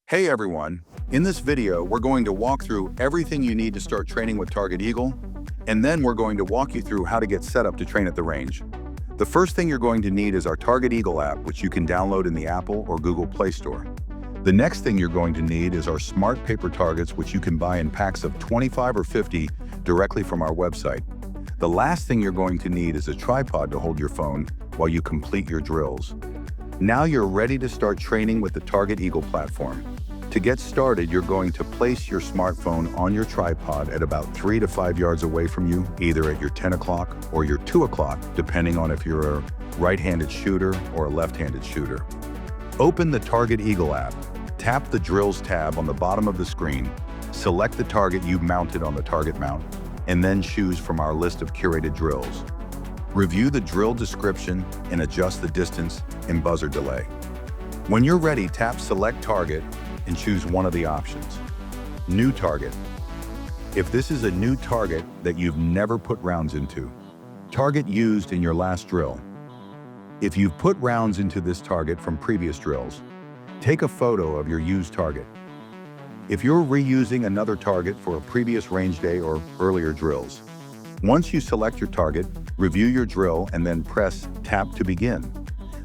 Hey everyone! In this video, we're going to walk through everything you need to start training with Target Eagle, and then we're going to walk you through how to get set up to train at the range. The first thing you're going to need is our Target Eagle app, which you can download in the Apple or Google Play Store. The next thing you're going to need is our smart paper targets, which you can buy in packs of 25 or 50 directly from our website. The last thing you're going to need is a tripod to hold your phone while you complete your drills. Now you're ready to start training with the Target Eagle platform. To get started, you're going to place your smartphone on your tripod at about 3 to 5 yards away from you, either at your 10 o'clock or your 2 o'clock, depending on if you're a right-handed shooter or a left-handed shooter. Open the Target Eagle app, tap the Drills tab on the bottom of the screen, select the target you've mounted on the target mount, and then choose from our list of curated drills. Review the drill description and adjust the distance and buzzer delay. When you're ready, tap Select Target and choose one of the options. New target. If this is a new target that you've never put rounds into, target used in your last drill. If you've put rounds into this target from previous drills, take a photo of your used target. If you're reusing another target for a previous range day or earlier drills, once you select your target, review your drill and then press Tap to begin.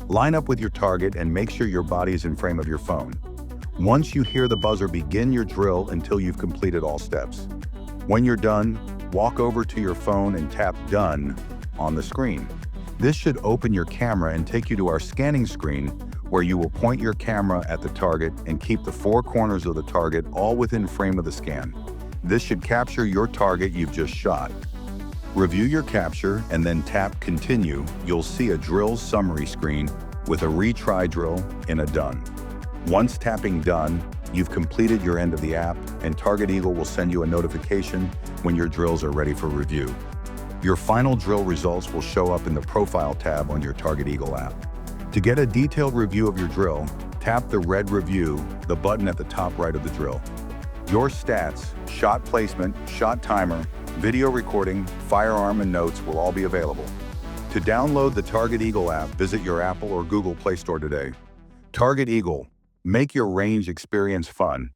Line up with your target and make sure your body is in frame of your phone. Once you hear the buzzer, begin your drill until you've completed all steps. When you're done, walk over to your phone and tap Done on the screen. This should open your camera and take you to our scanning screen, where you will point your camera at the target and keep the 4 corners of the target all within frame of the scan. This should capture your target you've just shot. Review your capture and then tap Continue. You'll see a drill summary screen with a retry drill and a done. Once tapping Done, you've completed your end of the app, and Target Eagle will send you a notification when your drills are ready for review. Your final drill results will show up in the Profile tab on your Target Eagle app. To get a detailed review of your drill, tap the red Review, the button at the top right of the drill. Your stats, shot placement, shot timer, video recording, firearm, and notes will all be available. To download the Target Eagle app, visit your Apple or Google Play Store today. Target Eagle. Make your range experience fun.